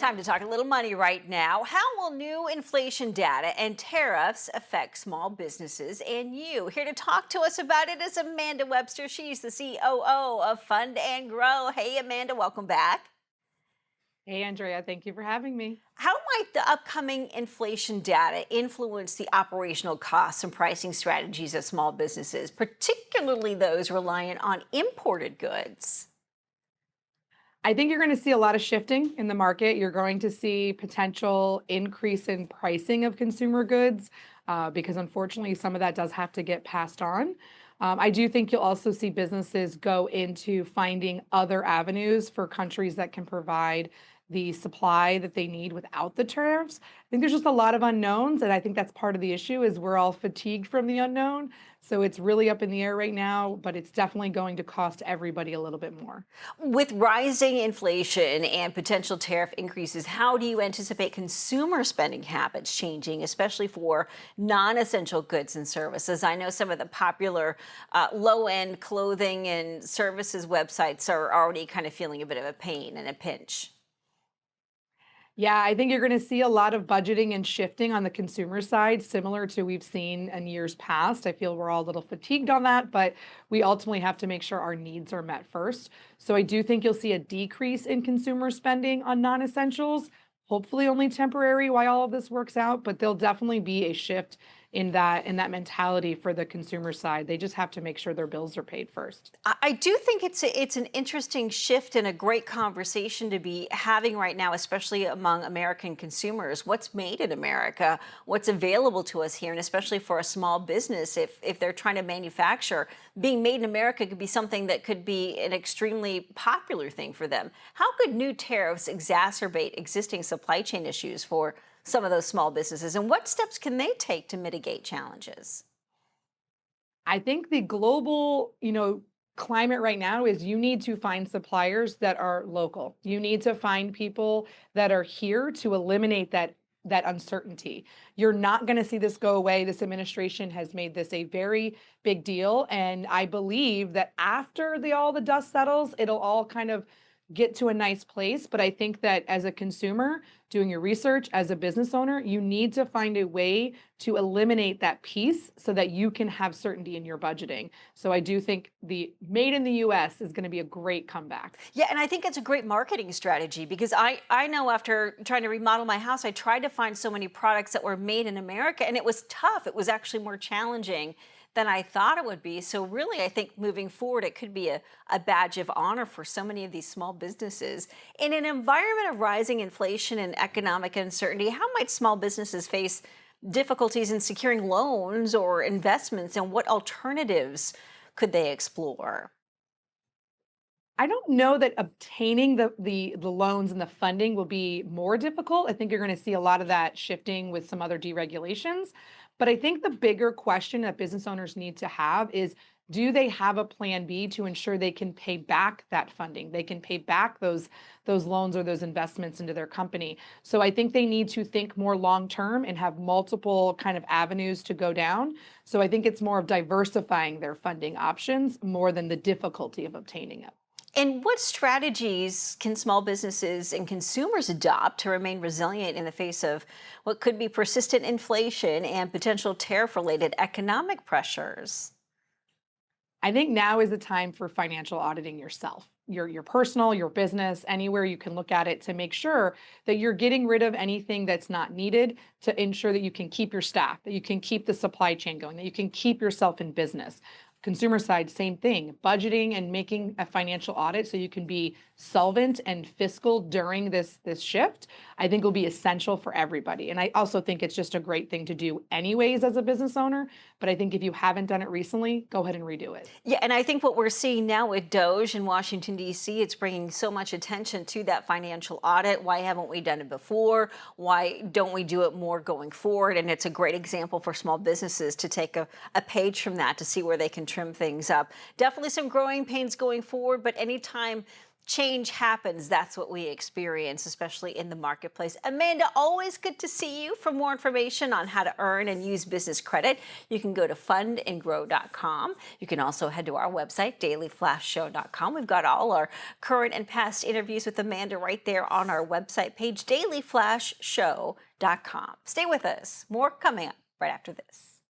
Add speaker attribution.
Speaker 1: Time to talk a little money right now. How will new inflation data and tariffs affect small businesses and you? Here to talk to us about it is Amanda Webster. She's the COO of Fund and Grow. Hey, Amanda, welcome back.
Speaker 2: Hey, Andrea, thank you for having me.
Speaker 1: How might the upcoming inflation data influence the operational costs and pricing strategies of small businesses, particularly those reliant on imported goods?
Speaker 2: I think you're going to see a lot of shifting in the market. You're going to see potential increase in pricing of consumer goods because unfortunately, some of that does have to get passed on. I do think you'll also see businesses go into finding other avenues for countries that can provide the supply that they need without the tariffs. I think there's just a lot of unknowns, and I think that's part of the issue is we're all fatigued from the unknown. So it's really up in the air right now, but it's definitely going to cost everybody a little bit more.
Speaker 1: With rising inflation and potential tariff increases, how do you anticipate consumer spending habits changing, especially for non-essential goods and services? I know some of the popular low-end clothing and services websites are already kind of feeling a bit of a pain and a pinch.
Speaker 2: Yeah, I think you're going to see a lot of budgeting and shifting on the consumer side, similar to we've seen in years past. I feel we're all a little fatigued on that, but we ultimately have to make sure our needs are met first. So I do think you'll see a decrease in consumer spending on non-essentials, hopefully only temporary while all of this works out, but there'll definitely be a shift in that mentality for the consumer side. They just have to make sure their bills are paid first.
Speaker 1: I do think it's an interesting shift and a great conversation to be having right now, especially among American consumers. What's made in America? What's available to us here, and especially for a small business, if they're trying to manufacture, being made in America could be something that could be an extremely popular thing for them. How could new tariffs exacerbate existing supply chain issues for some of those small businesses, and what steps can they take to mitigate challenges?
Speaker 2: I think the global, climate right now is you need to find suppliers that are local. You need to find people that are here to eliminate that uncertainty. You're not going to see this go away. This administration has made this a very big deal, and I believe that after all the dust settles, it'll all kind of get to a nice place. But I think that as a consumer, doing your research as a business owner, you need to find a way to eliminate that piece so that you can have certainty in your budgeting. So I do think the made in the US is going to be a great comeback.
Speaker 1: Yeah, and I think it's a great marketing strategy because I know after trying to remodel my house, I tried to find so many products that were made in America, and it was tough. It was actually more challenging than I thought it would be. So really, I think moving forward, it could be a badge of honor for so many of these small businesses. In an environment of rising inflation and economic uncertainty, how might small businesses face difficulties in securing loans or investments, and what alternatives could they explore?
Speaker 2: I don't know that obtaining the loans and the funding will be more difficult. I think you're going to see a lot of that shifting with some other deregulations. But I think the bigger question that business owners need to have is, do they have a plan B to ensure they can pay back that funding? They can pay back those loans or those investments into their company. So I think they need to think more long term and have multiple kind of avenues to go down. So I think it's more of diversifying their funding options more than the difficulty of obtaining it.
Speaker 1: And what strategies can small businesses and consumers adopt to remain resilient in the face of what could be persistent inflation and potential tariff-related economic pressures?
Speaker 2: I think now is the time for financial auditing yourself, your personal, your business, anywhere you can look at it to make sure that you're getting rid of anything that's not needed to ensure that you can keep your staff, that you can keep the supply chain going, that you can keep yourself in business. Consumer side, same thing, budgeting and making a financial audit so you can be solvent and fiscal during this shift, I think will be essential for everybody. And I also think it's just a great thing to do anyways as a business owner. But I think if you haven't done it recently, go ahead and redo it.
Speaker 1: Yeah, and I think what we're seeing now with Doge in Washington, D.C., it's bringing so much attention to that financial audit. Why haven't we done it before? Why don't we do it more going forward? And it's a great example for small businesses to take a page from that to see where they can trim things up. Definitely some growing pains going forward, but anytime change happens, that's what we experience, especially in the marketplace. Amanda, always good to see you. For more information on how to earn and use business credit, you can go to fundandgrow.com. You can also head to our website, dailyflashshow.com. We've got all our current and past interviews with Amanda right there on our website page, dailyflashshow.com. Stay with us. More coming up right after this.